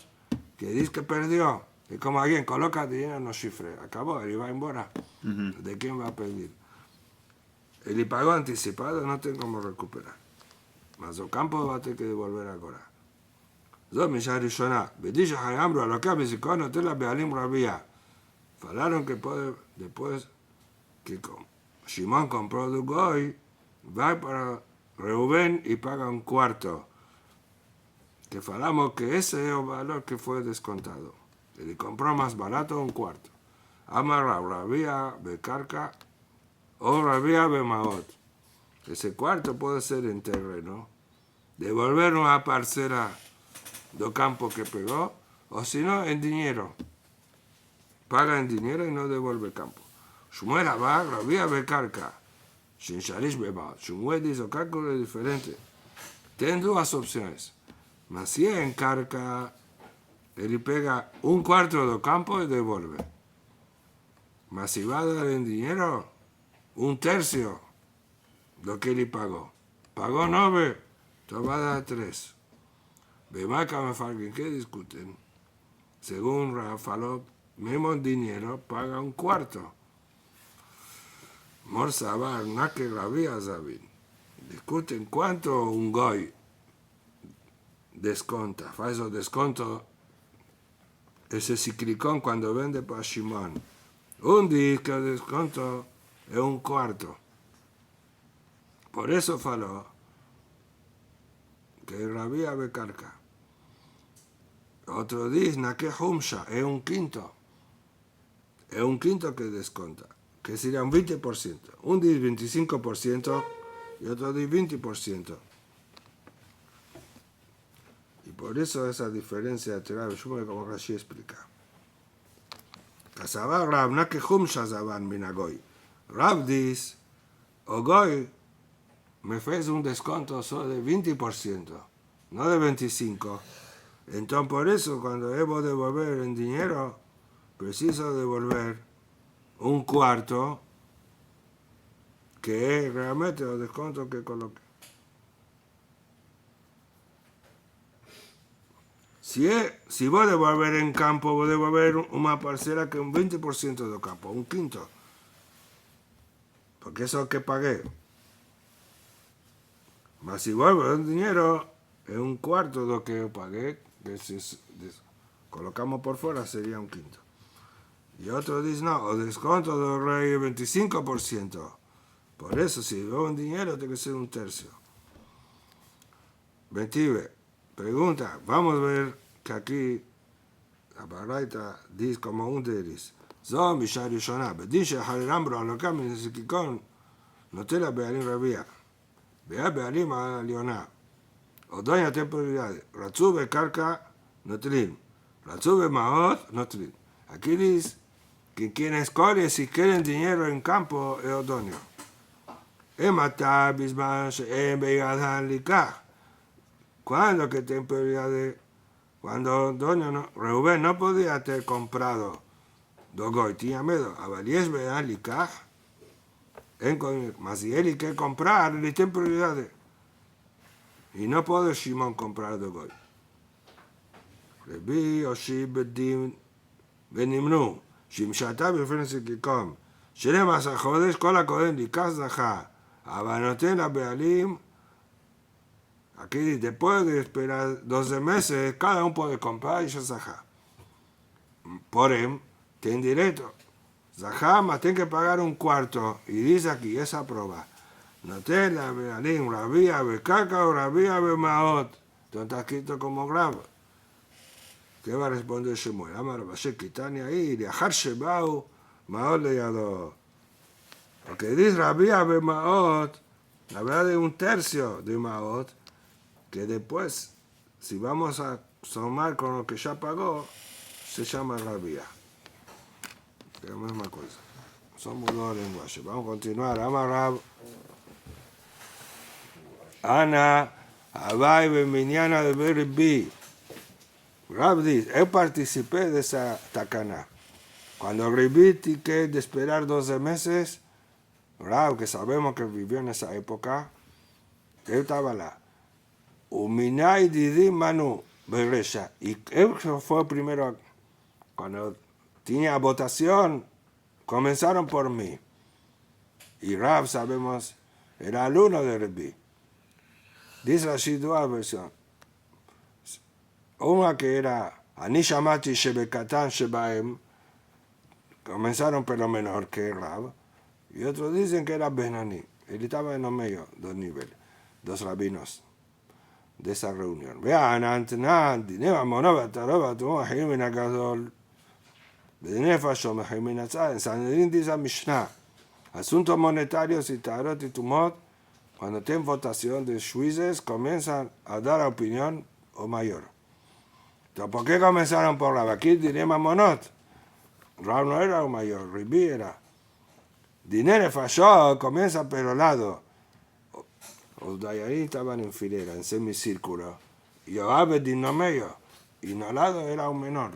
S1: que dice que perdió. Es como alguien coloca dinero no cifre. Acabó, él va embora. ¿De quién va a pedir? Él pagó anticipado, no tengo cómo recuperar. Mas el campo va a tener que devolver ahora. Dos Mishnah Rishonah. Bedisha Hayamro, lo que Bezikon, hotel la Bealim Rabia. Falaron que después que Shimon compró de Goy, va para Reuben y paga un cuarto. Que falamos que ese es el valor que fue descontado. Le compró más barato un cuarto. Amarra Rabia Becarca o Rabia Bemaot. Ese cuarto puede ser en terreno. Devolver una parcela del campo que pegó, o si no, en dinero. Paga en dinero y no devuelve el campo. Shmuel Abba, Rabia Becarca. Sin Shalish Bemaot. Shmuel dice, cálculo es diferente. Tienen 2 opciones. Mas si en carca, él pega un cuarto del campo y devuelve. Mas si va a dar en dinero, 1/3 lo que él pagó. Pagó 9, entonces va a dar 3. Bemaca me falguen, ¿qué discuten? Según Rafalop, mismo en dinero, paga un cuarto. Morsabar, Nake Rabia Zabin. Discuten cuánto un goy desconta, fa esos desconto ese ciclicón cuando vende para Shimon. Un dice que el desconto es un cuarto. Por eso faló que Rabí Abecarca. Otro dice, que humsha, es un quinto. Es un quinto que desconta, que sería un 20%. Un dice 25% y otro dice 20%. Y por eso esa diferencia entre Rab y Shmuel, como Rashi explica. Kasabá Rab, na que humsha zaban minagoy. Rab dice, o goy me fez un desconto solo de 20%, no de 25%. Entonces por eso cuando debo devolver en dinero, preciso devolver un cuarto, que es realmente el descuento que coloqué. Si voy a devolver en campo, voy a devolver una parcela que es un 20% del campo, un quinto. Porque eso es lo que pagué. Mas si vuelvo en dinero, es un cuarto de lo que pagué, que si colocamos por fuera sería un quinto. Y otro dice, no, el descuento del rey es 25%. Por eso, si veo en dinero, tiene que ser un tercio. 20. Pregunta, vamos a ver que aquí la Baraita dice como un deris. Zo mishar yishona, bedin shehar ambro alokam min zikikon, notela be'alim rabia. Be'a be'alim al-yona. O dueña temporalidad. Ratzu be'karka, notlin. Ratzu be'maot, notlin. Aquí dice que quien escoge si quieren dinero en campo es el dueño. Emata bisman she'en be'yadhan likach. Cuando que temporalidad, cuando dueño no, Reuben no podía tener comprado Dogoy, tenía miedo, Abalies be'an likach, mas si él quiere comprar, le tiene prioridad. Y no puede Shimon comprar Dogoy. Rebi Oshi bedim ונמנו, שהמשתה בפני זיקיקום, ש12 חודש כל הכהן לקח זכה, אבל נותן לבעלים, aquí después de esperar 12 meses, cada uno puede comprar y se zahá. Porém, tiene derecho. Zahá, más tiene que pagar un cuarto, y dice aquí, esa prueba. Notén la בעלים, רביע בקרקע o רביע במעות. Entonces está escrito como grave. ¿Qué va a responder Shemuel? Amar Bashe Kitani ahí, de Ajar Shebau, Maot le yadó. Porque dice Rabia be Maot, la verdad de un tercio de Maot, que después, si vamos a sumar con lo que ya pagó, se llama Rabia. Es la misma cosa. Somos dos lenguajes. Vamos a continuar. Amar Rab. Ana, Abai be Minyana de Berbi. Rab dice, yo participé de esa takana. Cuando Ribiti que de esperar 12 meses, Rab, que sabemos que vivió en esa época, él estaba lá. Uminai Didi Manu Beresha. Y él fue primero, cuando tenía votación, comenzaron por mí. Y Rab, sabemos, era alumno de Ribi. Dice la Shidua versión. Una que era Anishamati Shebekatan Shebaem, comenzaron por lo menor que Rab, y otros dicen que era Benani. Él estaba en los medio, dos niveles, dos rabinos de esa reunión. Vean, Antanan, Dineva Monova, Taroba, Tumo, Jimena Gadol, Benefa Shom, Jimena Tzad, en Sanedrín dice Mishnah, asuntos monetarios y Tarot y Tumot, cuando tienen votación de jueces, comienzan a dar opinión o mayor. Entonces, ¿por qué comenzaron por Rab? Aquí Dineva Monot. Rab no era un mayor, Ribi era. Dinero falló, comienza por el lado. Los dayarín estaban en filera, en semicírculo. Y Yoab no medio. Y no al lado era un menor.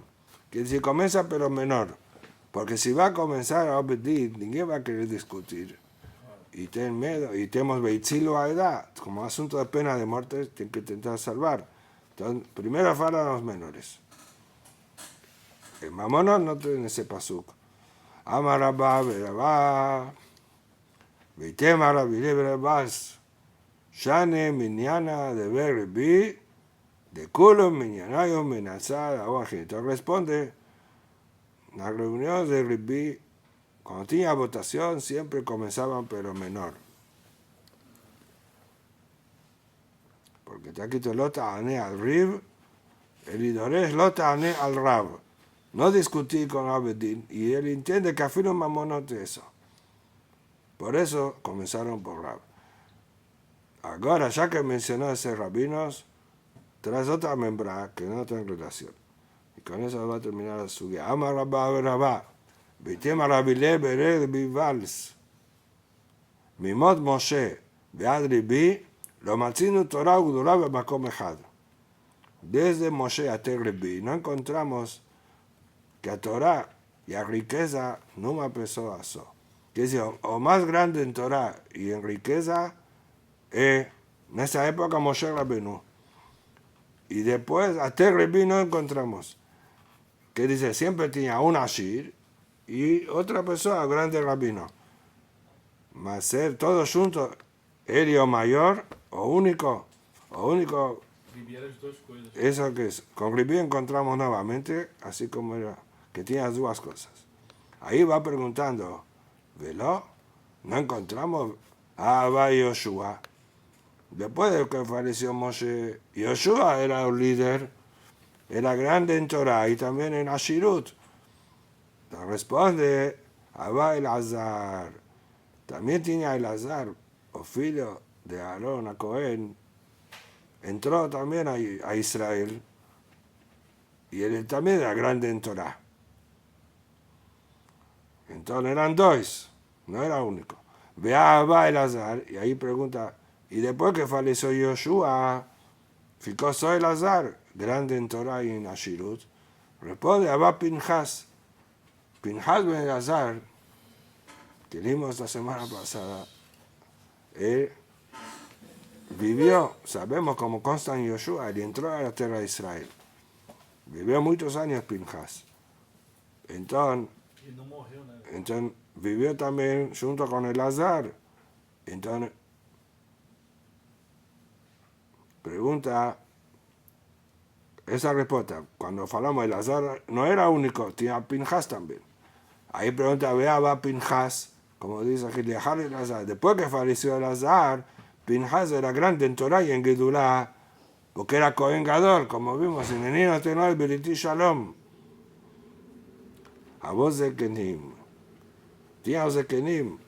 S1: Que si comienza pero menor. Porque si va a comenzar a obedecer, ninguém va a querer discutir. Y ten miedo. Y tenemos veitzilo a edad. Como asunto de pena de muerte, tienen que intentar salvar. Entonces, primero falan los menores. El mamono no tiene ese pasuk. Amarabá, verabá. Veitema rabile verabás. Shane miniana de berbi. De culo minianayo menazada. Entonces responde. Las reuniones de Ribi, cuando tenía votación, siempre comenzaban pero menor. porque está escrito Lota Ane al Rib, el Idoresh Lota Ane al Rab. No discutir con Abedín, y él entiende que afirma Mamonot eso. Por eso comenzaron por Rab. Ahora, ya que mencionó a esos rabinos, tras otra membra que no tiene relación. Y con eso va a terminar su guía. Ama Rabba Rabba, Bitema Rabile Bered Bivals, Mimot Moshe, Bead Ribi, lo Matzinu Torah Ugdulá Bemakom Echad. Desde Moshe hasta Ribi no encontramos que a Torah y a riqueza no me pesó a eso. Que es o más grande en Torah y en riqueza, en esa época Moshe Rabbeinu. Y después, hasta Ribi no encontramos. Que dice, siempre tenía un Ashir y otra persona, grande rabino. Mas ser todos juntos, él o mayor, o único.
S2: Ribi as duas coisas.
S1: Eso que es. Con Ribi encontramos nuevamente, así como era, que tenía las dos cosas. Ahí va preguntando, ¿veló? No encontramos a Abba y Yoshua. Después de que falleció Moshe, Yoshua era un líder, era grande en Torah y también en Ashirut. Responde Abba Elazar. También tenía Elazar, o hijo de Aarón a Cohen, entró también a Israel y él también era grande en Torah. Entonces eran dos, no era único. Ve a Abba Elazar y ahí pregunta, y después que falleció Yoshua, ficó solo Elazar, grande en Torah y en Ashirut. Responde Abba Pinhas. Pinhas ben Elazar, que vimos la semana pasada, él vivió, sabemos como consta en Yoshua, él entró a la tierra de Israel. Vivió muchos años Pinhas. Entonces vivió también junto con Elazar. Entonces, pregunta, esa respuesta, cuando hablamos de Elazar, no era único, tenía Pinhas también. Ahí pregunta, vea, va Pinhas, como dice Giliahar Elazar. Después que falleció Elazar, Pinhas era grande en Torah y en Gedulá, porque era Cohen Gadol, como vimos en el Nino Tenor, Beriti Shalom. A vos de Kenim. Tenía de Kenim.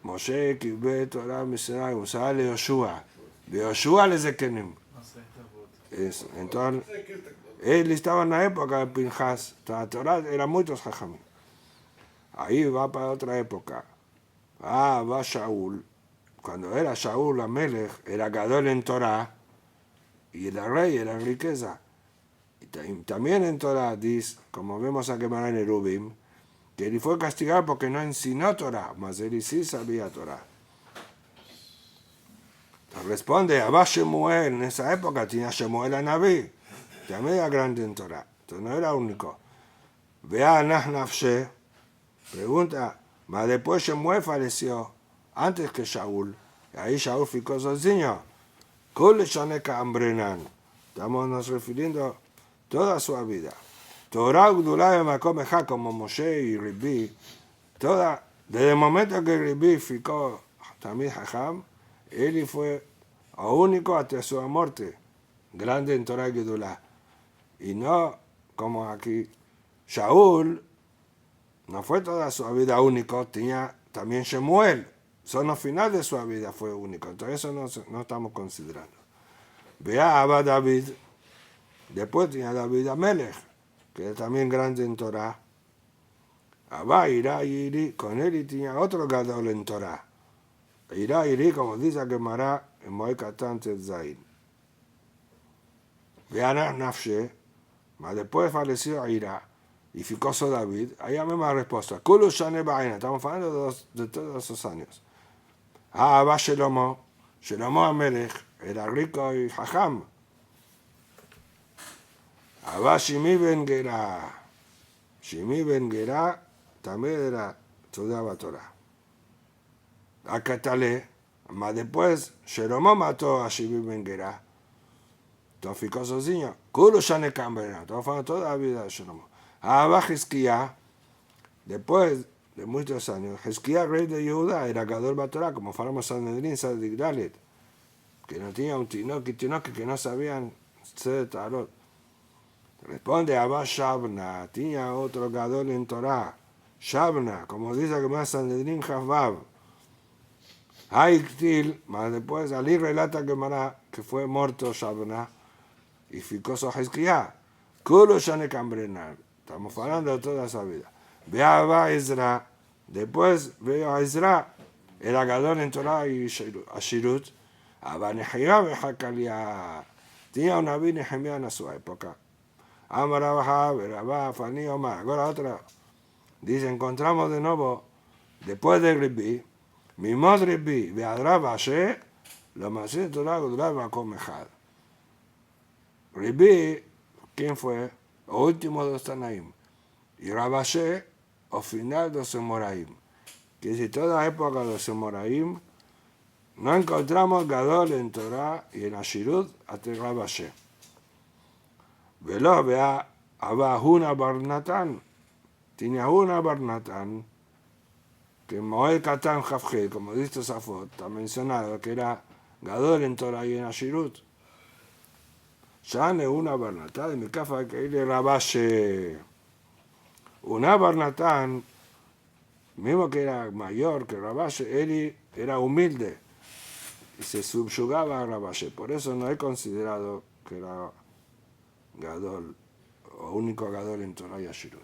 S1: Moshe קיבל תורה מסיני ומסרה ליהושע. ויהושע לזקנים. Eso. Entonces, él estaba en la época de Pinhas. La Torah era muchos jajamim. Ahí va para otra época. Va Shaul. Cuando era Shaul Amelech, era Gadol en Torah. Y era rey, era en riqueza. Y también en Torah dice, como vemos aquí en Erubim, que él fue castigado porque no enseñó Torah, mas él sí sabía Torah. Responde, Abba Shemuel, en esa época tenía Shemuel a Naví, también era grande en Torah, entonces no era único. Vea Nafshe, pregunta, mas después Shemuel falleció, antes que Shaul, y ahí Shaul ficó sozinho. Kol Shaneka Ambrenan, estamos nos refiriendo toda su vida. Torah Gdulá de Makom Echad, como Moshe y Ribi, toda, desde el momento que Ribi ficó también Jajam, él fue único hasta su muerte, grande en Torah Gdulá. Y no como aquí, Shaul no fue toda su vida único, tenía también Shemuel, solo al final de su vida fue único, entonces eso no estamos considerando. Vea Abba David, después tenía David Amelech, que era también grande en Torah. Abba Ira Iri, con él y tenía otro gadol en Torah. Ira Iri, como dice Gemara en Moed Katan Tetzain. Vea Nafshe, mas después falleció Ira y ficó solo David. Ahí la misma respuesta. Kulu Shane Ba'ina, estamos hablando de todos esos años. Abba Shelomo Amelech, era rico y jajam. Abba Shimi ben Gera también era estudiaba Torah. Acatale, mas después Shelomo mató a Shimi ben Gera. Entonces ficó sozinho. Kulu Shane Kambera, estamos hablando toda la vida de Shelomo. Abba Hizkiah, después de muchos años, Hizkiah, rey de Judá, era Gadol Batorá, como hablamos en Sanedrín, Sadik Dalet, que no tenía un tinoque que no sabían ser tarot. Responde Abba Shabna, tenía otro gadol en Torah. Shabna, como dice que más Sanedrín Javab. Haiktil, más después Ali relata que fue muerto Shabna y ficó Sohizkiah. Kulo Shane Cambrenar. Estamos hablando de toda esa vida. Ve a Abba Ezra, después veo a Ezra, era gadol en Torah y Ashirut. Abba Nehemiah ve Hakalia. Tenía una vida Nehemiah en su época. Amar Rabba, Fani Omar. Ahora otra. Dice, encontramos de nuevo, después de Ribi, Mimod Ribi, Beadra Bashe, lo más Torah Gudra Bakom Echad. Ribi, ¿quién fue? El último de los Tanaim. Y Rabashe, al final de los Emoraim. Que si toda época de los Emoraim, no encontramos Gadol en Torah y en Ashirut hasta Rabashe. Velo vea Abahuna Barnatán. Tenía una Barnatán, que Moed Katan Jafje, como dice Safot, está mencionado que era Gadol en Torah y en Ashirut. Shane una Barnatán, mi cafa que él era Rabashe. Una Barnatán, mismo que era mayor que Rabashe, él era humilde y se subyugaba a Rabashe. Por eso no he considerado que era Gadol, o único Gadol en Torah y Ashirut.